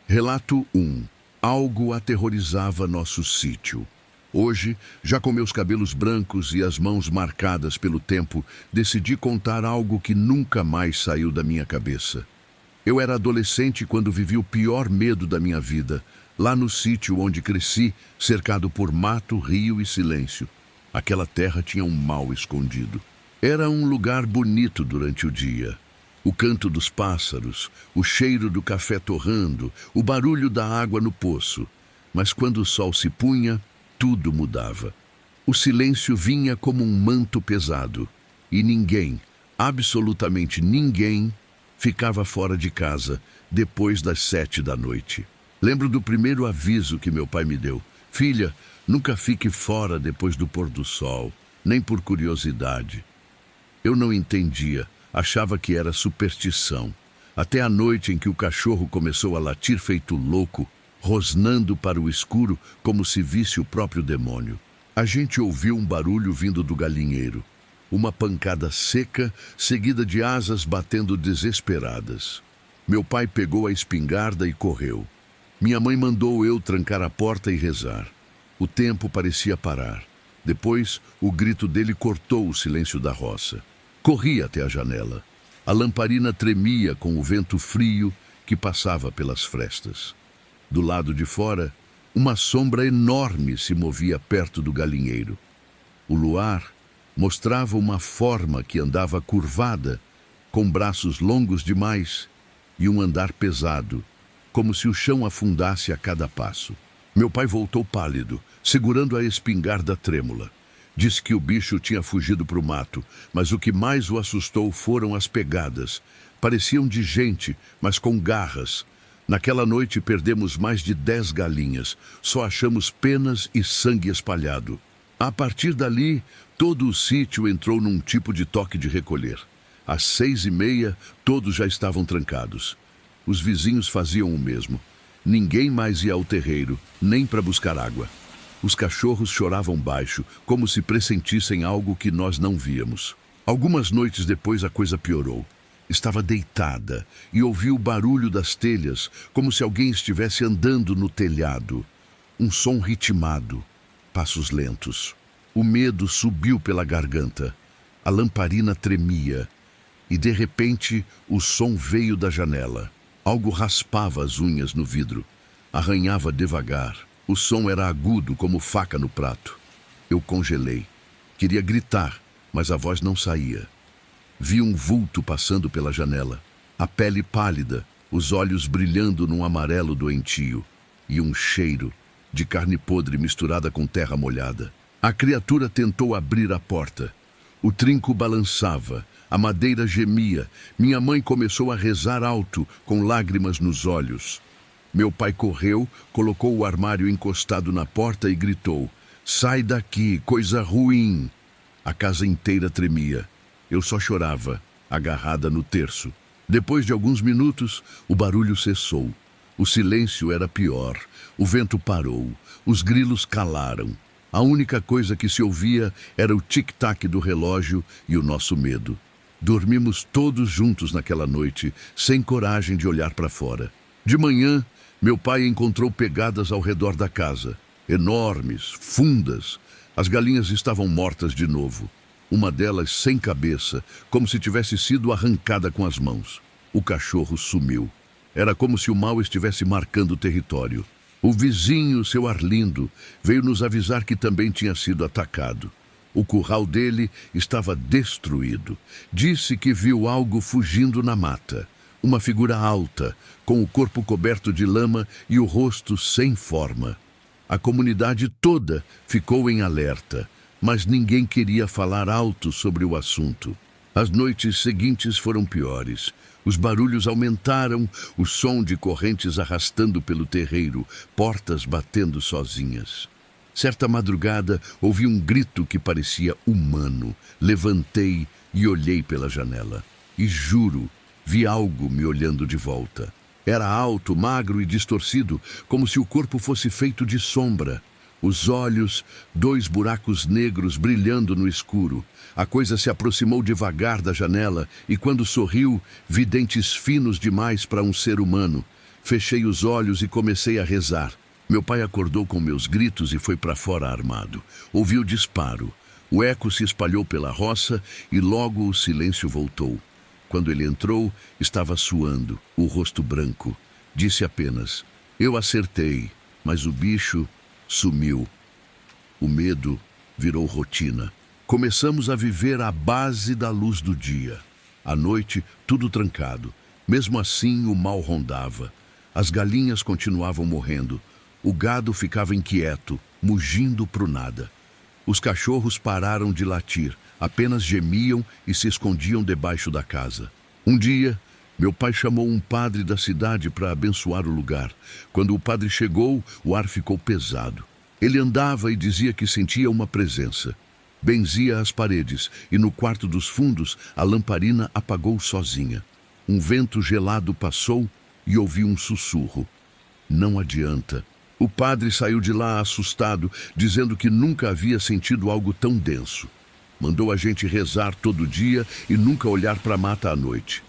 Relato 1. Algo aterrorizava nosso sítio. Hoje, já com meus cabelos brancos e as mãos marcadas pelo tempo, decidi contar algo que nunca mais saiu da minha cabeça. Eu era adolescente quando vivi o pior medo da minha vida, lá no sítio onde cresci, cercado por mato, rio e silêncio. Aquela terra tinha um mal escondido. Era um lugar bonito durante o dia. O canto dos pássaros, o cheiro do café torrando, o barulho da água no poço. Mas quando o sol se punha, tudo mudava. O silêncio vinha como um manto pesado. E ninguém, absolutamente ninguém, ficava fora de casa depois das 7 da noite. Lembro do primeiro aviso que meu pai me deu. Filha, nunca fique fora depois do pôr do sol, nem por curiosidade. Eu não entendia. Achava que era superstição. Até a noite em que o cachorro começou a latir feito louco, rosnando para o escuro como se visse o próprio demônio. A gente ouviu um barulho vindo do galinheiro. Uma pancada seca, seguida de asas batendo desesperadas. Meu pai pegou a espingarda e correu. Minha mãe mandou eu trancar a porta e rezar. O tempo parecia parar. Depois, o grito dele cortou o silêncio da roça. Corri até a janela. A lamparina tremia com o vento frio que passava pelas frestas. Do lado de fora, uma sombra enorme se movia perto do galinheiro. O luar mostrava uma forma que andava curvada, com braços longos demais e um andar pesado, como se o chão afundasse a cada passo. Meu pai voltou pálido, segurando a espingarda trêmula. Disse que o bicho tinha fugido para o mato, mas o que mais o assustou foram as pegadas. Pareciam de gente, mas com garras. Naquela noite perdemos mais de 10 galinhas. Só achamos penas e sangue espalhado. A partir dali, todo o sítio entrou num tipo de toque de recolher. Às 6h30, todos já estavam trancados. Os vizinhos faziam o mesmo. Ninguém mais ia ao terreiro, nem para buscar água. Os cachorros choravam baixo, como se pressentissem algo que nós não víamos. Algumas noites depois a coisa piorou. Estava deitada e ouvi o barulho das telhas, como se alguém estivesse andando no telhado. Um som ritmado, passos lentos. O medo subiu pela garganta. A lamparina tremia e, de repente, o som veio da janela. Algo raspava as unhas no vidro. Arranhava devagar. O som era agudo como faca no prato. Eu congelei. Queria gritar, mas a voz não saía. Vi um vulto passando pela janela. A pele pálida, os olhos brilhando num amarelo doentio. E um cheiro de carne podre misturada com terra molhada. A criatura tentou abrir a porta. O trinco balançava, a madeira gemia. Minha mãe começou a rezar alto, com lágrimas nos olhos. Meu pai correu, colocou o armário encostado na porta e gritou: "Sai daqui, coisa ruim!" A casa inteira tremia. Eu só chorava, agarrada no terço. Depois de alguns minutos, o barulho cessou. O silêncio era pior. O vento parou. Os grilos calaram. A única coisa que se ouvia era o tic-tac do relógio e o nosso medo. Dormimos todos juntos naquela noite, sem coragem de olhar para fora. De manhã, meu pai encontrou pegadas ao redor da casa, enormes, fundas. As galinhas estavam mortas de novo. Uma delas sem cabeça, como se tivesse sido arrancada com as mãos. O cachorro sumiu. Era como se o mal estivesse marcando o território. O vizinho, seu Arlindo, veio nos avisar que também tinha sido atacado. O curral dele estava destruído. Disse que viu algo fugindo na mata. Uma figura alta, com o corpo coberto de lama e o rosto sem forma. A comunidade toda ficou em alerta, mas ninguém queria falar alto sobre o assunto. As noites seguintes foram piores. Os barulhos aumentaram, o som de correntes arrastando pelo terreiro, portas batendo sozinhas. Certa madrugada, ouvi um grito que parecia humano. Levantei e olhei pela janela. E juro, vi algo me olhando de volta. Era alto, magro e distorcido, como se o corpo fosse feito de sombra. Os olhos, 2 buracos negros brilhando no escuro. A coisa se aproximou devagar da janela e, quando sorriu, vi dentes finos demais para um ser humano. Fechei os olhos e comecei a rezar. Meu pai acordou com meus gritos e foi para fora armado. Ouvi o disparo. O eco se espalhou pela roça e logo o silêncio voltou. Quando ele entrou, estava suando, o rosto branco. Disse apenas: "Eu acertei", mas o bicho sumiu. O medo virou rotina. Começamos a viver à base da luz do dia. À noite, tudo trancado. Mesmo assim, o mal rondava. As galinhas continuavam morrendo. O gado ficava inquieto, mugindo pro nada. Os cachorros pararam de latir, apenas gemiam e se escondiam debaixo da casa. Um dia, meu pai chamou um padre da cidade para abençoar o lugar. Quando o padre chegou, o ar ficou pesado. Ele andava e dizia que sentia uma presença. Benzia as paredes e no quarto dos fundos a lamparina apagou sozinha. Um vento gelado passou e ouvi um sussurro: "Não adianta." O padre saiu de lá assustado, dizendo que nunca havia sentido algo tão denso. Mandou a gente rezar todo dia e nunca olhar para a mata à noite.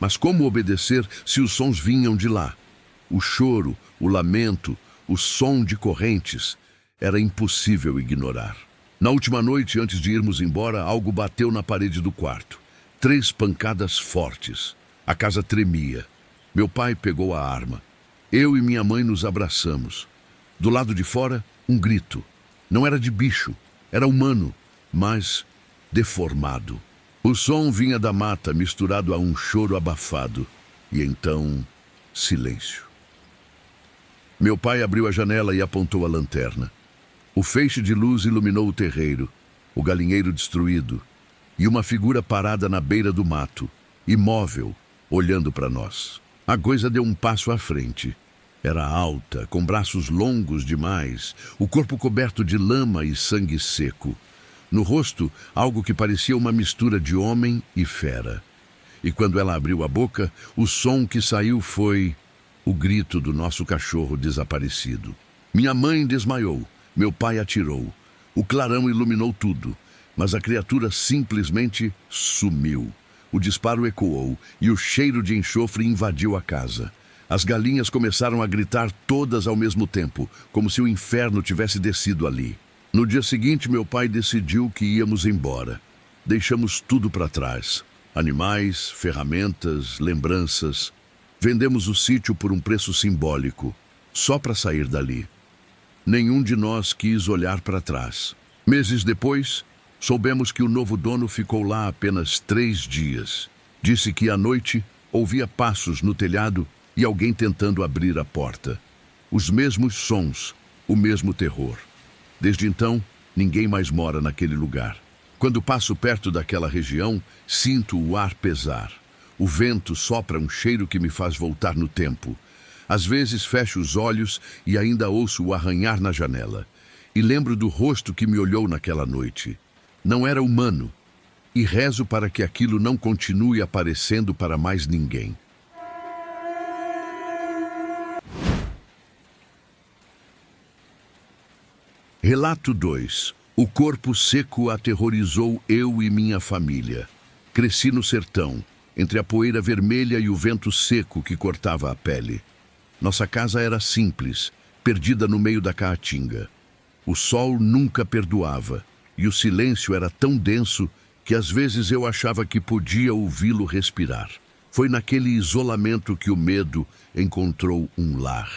Mas como obedecer se os sons vinham de lá? O choro, o lamento, o som de correntes. Era impossível ignorar. Na última noite, antes de irmos embora, algo bateu na parede do quarto. 3 pancadas fortes. A casa tremia. Meu pai pegou a arma. Eu e minha mãe nos abraçamos. Do lado de fora, um grito. Não era de bicho, era humano, mas deformado. O som vinha da mata, misturado a um choro abafado. E então, silêncio. Meu pai abriu a janela e apontou a lanterna. O feixe de luz iluminou o terreiro, o galinheiro destruído, e uma figura parada na beira do mato, imóvel, olhando para nós. A coisa deu um passo à frente. Era alta, com braços longos demais, o corpo coberto de lama e sangue seco. No rosto, algo que parecia uma mistura de homem e fera. E quando ela abriu a boca, o som que saiu foi o grito do nosso cachorro desaparecido. Minha mãe desmaiou, meu pai atirou. O clarão iluminou tudo, mas a criatura simplesmente sumiu. O disparo ecoou e o cheiro de enxofre invadiu a casa. As galinhas começaram a gritar todas ao mesmo tempo, como se o inferno tivesse descido ali. No dia seguinte, meu pai decidiu que íamos embora. Deixamos tudo para trás. Animais, ferramentas, lembranças. Vendemos o sítio por um preço simbólico, só para sair dali. Nenhum de nós quis olhar para trás. Meses depois, soubemos que o novo dono ficou lá apenas 3 dias. Disse que à noite ouvia passos no telhado e alguém tentando abrir a porta. Os mesmos sons, o mesmo terror. Desde então, ninguém mais mora naquele lugar. Quando passo perto daquela região, sinto o ar pesar. O vento sopra um cheiro que me faz voltar no tempo. Às vezes fecho os olhos e ainda ouço o arranhar na janela. E lembro do rosto que me olhou naquela noite. Não era humano. E rezo para que aquilo não continue aparecendo para mais ninguém. Relato 2. O corpo seco aterrorizou eu e minha família. Cresci no sertão, entre a poeira vermelha e o vento seco que cortava a pele. Nossa casa era simples, perdida no meio da caatinga. O sol nunca perdoava, e o silêncio era tão denso que às vezes eu achava que podia ouvi-lo respirar. Foi naquele isolamento que o medo encontrou um lar.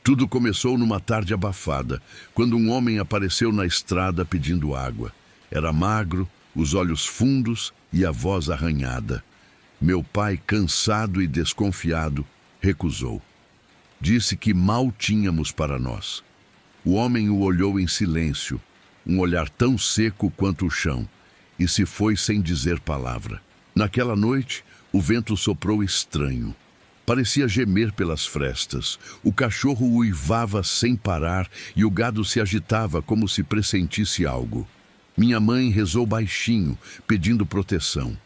Tudo começou numa tarde abafada, quando um homem apareceu na estrada pedindo água. Era magro, os olhos fundos e a voz arranhada. Meu pai, cansado e desconfiado, recusou. Disse que mal tínhamos para nós. O homem o olhou em silêncio, um olhar tão seco quanto o chão, e se foi sem dizer palavra. Naquela noite, o vento soprou estranho. Parecia gemer pelas frestas. O cachorro uivava sem parar e o gado se agitava como se pressentisse algo. Minha mãe rezou baixinho, pedindo proteção.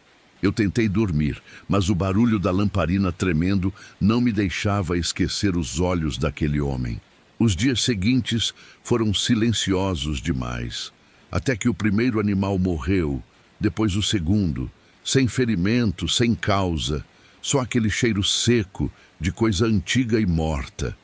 Eu tentei dormir, mas o barulho da lamparina tremendo não me deixava esquecer os olhos daquele homem. Os dias seguintes foram silenciosos demais, até que o primeiro animal morreu, depois o segundo, sem ferimento, sem causa. Só aquele cheiro seco de coisa antiga e morta.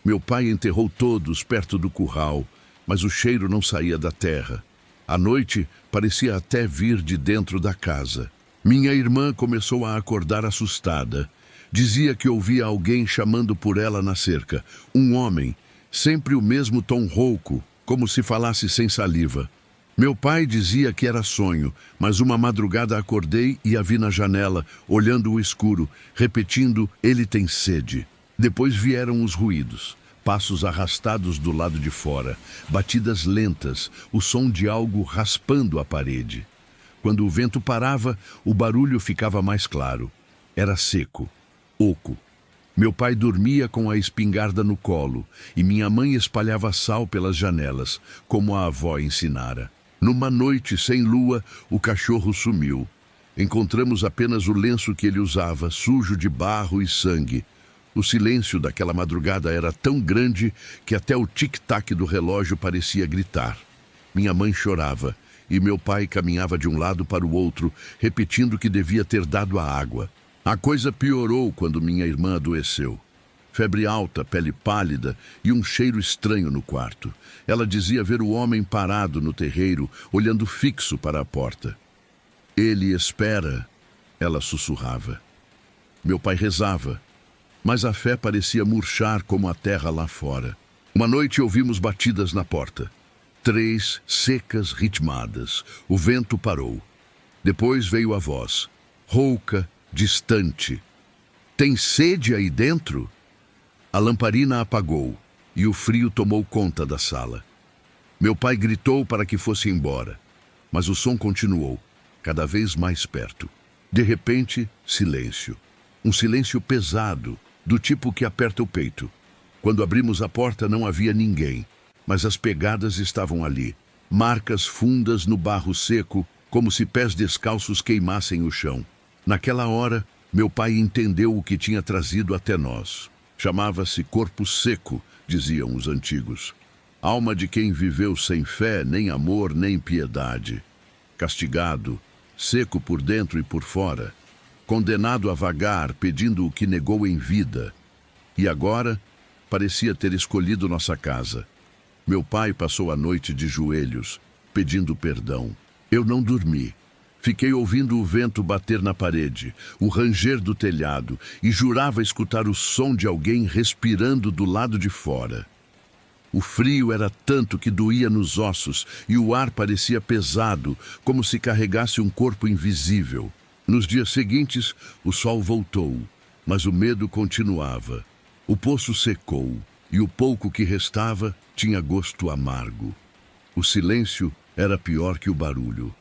Meu pai enterrou todos perto do curral, mas o cheiro não saía da terra. À noite, parecia até vir de dentro da casa. Minha irmã começou a acordar assustada. Dizia que ouvia alguém chamando por ela na cerca. Um homem, sempre o mesmo tom rouco, como se falasse sem saliva. Meu pai dizia que era sonho, mas uma madrugada acordei e a vi na janela, olhando o escuro, repetindo: "Ele tem sede". Depois vieram os ruídos, passos arrastados do lado de fora, batidas lentas, o som de algo raspando a parede. Quando o vento parava, o barulho ficava mais claro. Era seco, oco. Meu pai dormia com a espingarda no colo e minha mãe espalhava sal pelas janelas, como a avó ensinara. Numa noite sem lua, o cachorro sumiu. Encontramos apenas o lenço que ele usava, sujo de barro e sangue. O silêncio daquela madrugada era tão grande que até o tic-tac do relógio parecia gritar. Minha mãe chorava e meu pai caminhava de um lado para o outro, repetindo que devia ter dado a água. A coisa piorou quando minha irmã adoeceu. Febre alta, pele pálida e um cheiro estranho no quarto. Ela dizia ver o homem parado no terreiro, olhando fixo para a porta. "Ele espera", ela sussurrava. Meu pai rezava, mas a fé parecia murchar como a terra lá fora. Uma noite ouvimos batidas na porta. 3 secas ritmadas. O vento parou. Depois veio a voz, rouca, distante. "Tem sede aí dentro?" A lamparina apagou e o frio tomou conta da sala. Meu pai gritou para que fosse embora, mas o som continuou, cada vez mais perto. De repente, silêncio. Um silêncio pesado, do tipo que aperta o peito. Quando abrimos a porta não havia ninguém, mas as pegadas estavam ali. Marcas fundas no barro seco, como se pés descalços queimassem o chão. Naquela hora, meu pai entendeu o que tinha trazido até nós. Chamava-se corpo seco, diziam os antigos. Alma de quem viveu sem fé, nem amor, nem piedade. Castigado, seco por dentro e por fora. Condenado a vagar, pedindo o que negou em vida. E agora, parecia ter escolhido nossa casa. Meu pai passou a noite de joelhos, pedindo perdão. Eu não dormi. Fiquei ouvindo o vento bater na parede, o ranger do telhado, e jurava escutar o som de alguém respirando do lado de fora. O frio era tanto que doía nos ossos e o ar parecia pesado, como se carregasse um corpo invisível. Nos dias seguintes, o sol voltou, mas o medo continuava. O poço secou e o pouco que restava tinha gosto amargo. O silêncio era pior que o barulho.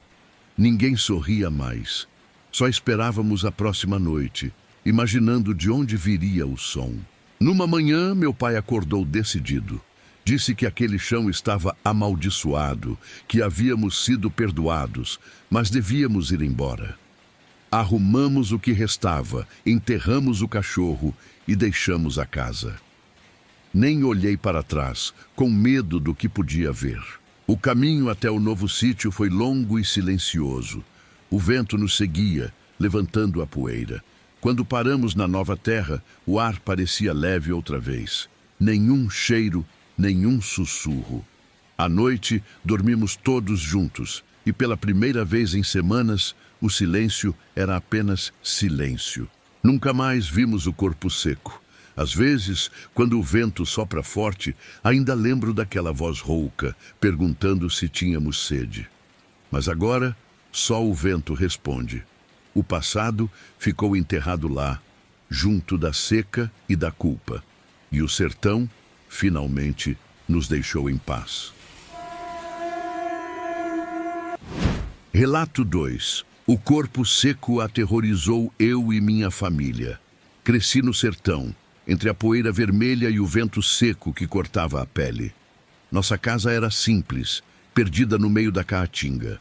Ninguém sorria mais. Só esperávamos a próxima noite, imaginando de onde viria o som. Numa manhã, meu pai acordou decidido. Disse que aquele chão estava amaldiçoado, que havíamos sido perdoados, mas devíamos ir embora. Arrumamos o que restava, enterramos o cachorro e deixamos a casa. Nem olhei para trás, com medo do que podia ver. O caminho até o novo sítio foi longo e silencioso. O vento nos seguia, levantando a poeira. Quando paramos na nova terra, o ar parecia leve outra vez. Nenhum cheiro, nenhum sussurro. À noite, dormimos todos juntos, e pela primeira vez em semanas, o silêncio era apenas silêncio. Nunca mais vimos o corpo seco. Às vezes, quando o vento sopra forte, ainda lembro daquela voz rouca, perguntando se tínhamos sede. Mas agora, só o vento responde. O passado ficou enterrado lá, junto da seca e da culpa. E o sertão, finalmente, nos deixou em paz. Relato 2. O corpo seco aterrorizou eu e minha família. Cresci no sertão, entre a poeira vermelha e o vento seco que cortava a pele. Nossa casa era simples, perdida no meio da caatinga.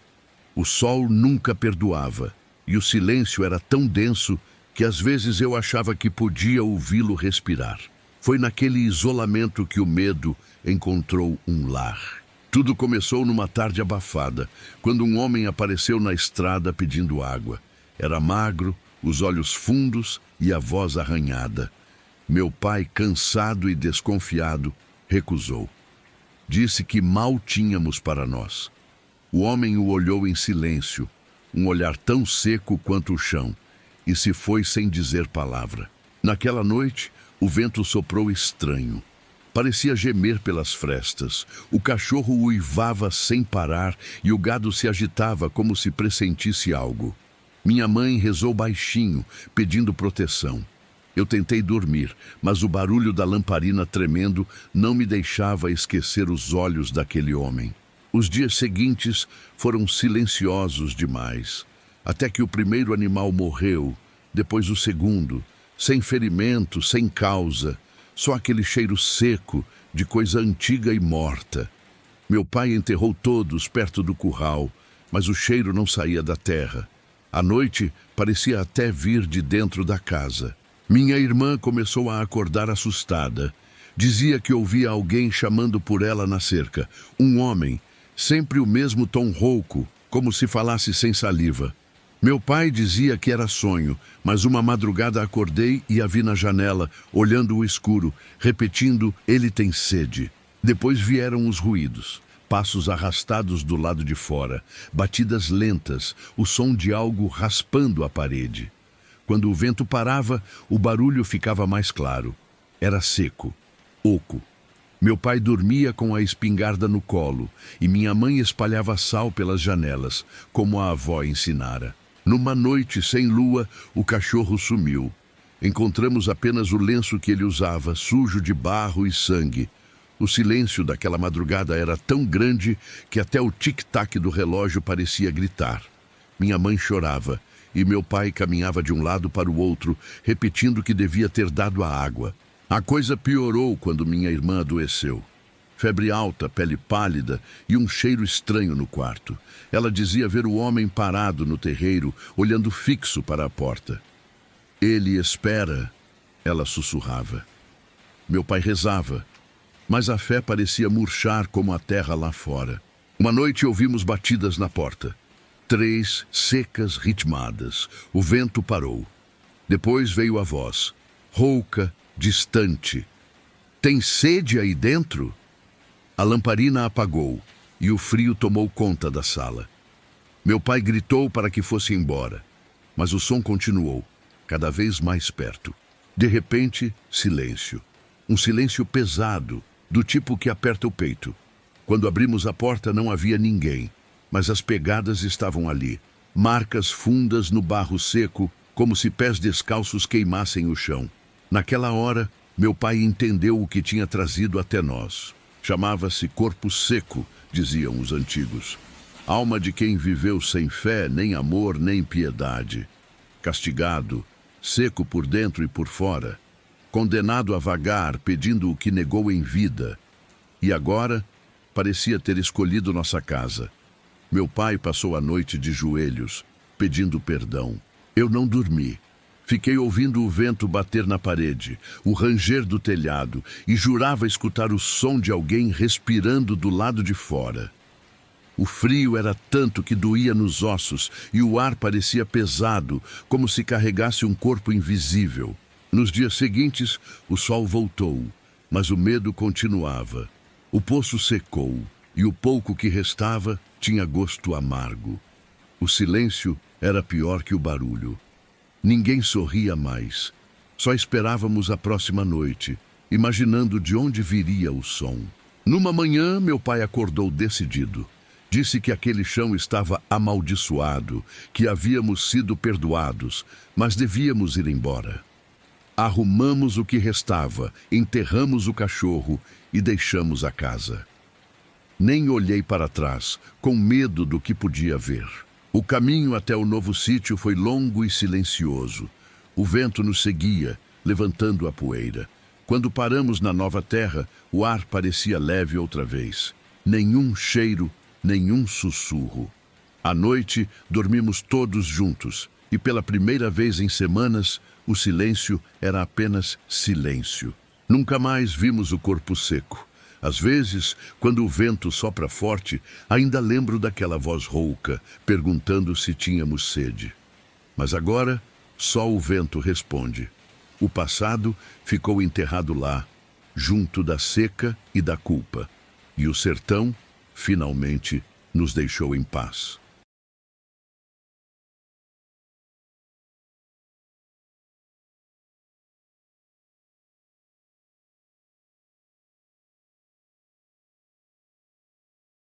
O sol nunca perdoava, e o silêncio era tão denso que às vezes eu achava que podia ouvi-lo respirar. Foi naquele isolamento que o medo encontrou um lar. Tudo começou numa tarde abafada, quando um homem apareceu na estrada pedindo água. Era magro, os olhos fundos e a voz arranhada. Meu pai, cansado e desconfiado, recusou. Disse que mal tínhamos para nós. O homem o olhou em silêncio, um olhar tão seco quanto o chão, e se foi sem dizer palavra. Naquela noite, o vento soprou estranho. Parecia gemer pelas frestas. O cachorro uivava sem parar e o gado se agitava como se pressentisse algo. Minha mãe rezou baixinho, pedindo proteção. Eu tentei dormir, mas o barulho da lamparina tremendo não me deixava esquecer os olhos daquele homem. Os dias seguintes foram silenciosos demais, até que o primeiro animal morreu, depois o segundo, sem ferimento, sem causa, só aquele cheiro seco de coisa antiga e morta. Meu pai enterrou todos perto do curral, mas o cheiro não saía da terra. À noite parecia até vir de dentro da casa. Minha irmã começou a acordar assustada. Dizia que ouvia alguém chamando por ela na cerca. Um homem, sempre o mesmo tom rouco, como se falasse sem saliva. Meu pai dizia que era sonho, mas uma madrugada acordei e a vi na janela, olhando o escuro, repetindo: "Ele tem sede". Depois vieram os ruídos. Passos arrastados do lado de fora, batidas lentas, o som de algo raspando a parede. Quando o vento parava, o barulho ficava mais claro. Era seco, oco. Meu pai dormia com a espingarda no colo e minha mãe espalhava sal pelas janelas, como a avó ensinara. Numa noite sem lua, o cachorro sumiu. Encontramos apenas o lenço que ele usava, sujo de barro e sangue. O silêncio daquela madrugada era tão grande que até o tic-tac do relógio parecia gritar. Minha mãe chorava e meu pai caminhava de um lado para o outro, repetindo que devia ter dado a água. A coisa piorou quando minha irmã adoeceu. Febre alta, pele pálida e um cheiro estranho no quarto. Ela dizia ver o homem parado no terreiro, olhando fixo para a porta. "Ele espera", ela sussurrava. Meu pai rezava, mas a fé parecia murchar como a terra lá fora. Uma noite ouvimos batidas na porta. 3 secas, ritmadas. O vento parou. Depois veio a voz, rouca, distante. "Tem sede aí dentro?" A lamparina apagou e o frio tomou conta da sala. Meu pai gritou para que fosse embora, mas o som continuou, cada vez mais perto. De repente, silêncio. Um silêncio pesado, do tipo que aperta o peito. Quando abrimos a porta não havia ninguém, mas as pegadas estavam ali, marcas fundas no barro seco, como se pés descalços queimassem o chão. Naquela hora, meu pai entendeu o que tinha trazido até nós. Chamava-se corpo seco, diziam os antigos. Alma de quem viveu sem fé, nem amor, nem piedade. Castigado, seco por dentro e por fora. Condenado a vagar, pedindo o que negou em vida. E agora, parecia ter escolhido nossa casa. Meu pai passou a noite de joelhos, pedindo perdão. Eu não dormi. Fiquei ouvindo o vento bater na parede, o ranger do telhado, e jurava escutar o som de alguém respirando do lado de fora. O frio era tanto que doía nos ossos e o ar parecia pesado, como se carregasse um corpo invisível. Nos dias seguintes, o sol voltou, mas o medo continuava. O poço secou e o pouco que restava tinha gosto amargo. O silêncio era pior que o barulho. Ninguém sorria mais. Só esperávamos a próxima noite, imaginando de onde viria o som. Numa manhã, meu pai acordou decidido. Disse que aquele chão estava amaldiçoado, que havíamos sido perdoados, mas devíamos ir embora. Arrumamos o que restava, enterramos o cachorro e deixamos a casa. Nem olhei para trás, com medo do que podia ver. O caminho até o novo sítio foi longo e silencioso. O vento nos seguia, levantando a poeira. Quando paramos na nova terra, o ar parecia leve outra vez. Nenhum cheiro, nenhum sussurro. À noite, dormimos todos juntos, e pela primeira vez em semanas, o silêncio era apenas silêncio. Nunca mais vimos o corpo seco. Às vezes, quando o vento sopra forte, ainda lembro daquela voz rouca, perguntando se tínhamos sede. Mas agora, Só o vento responde. O passado ficou enterrado lá, junto da seca e da culpa. E o sertão, finalmente, nos deixou em paz.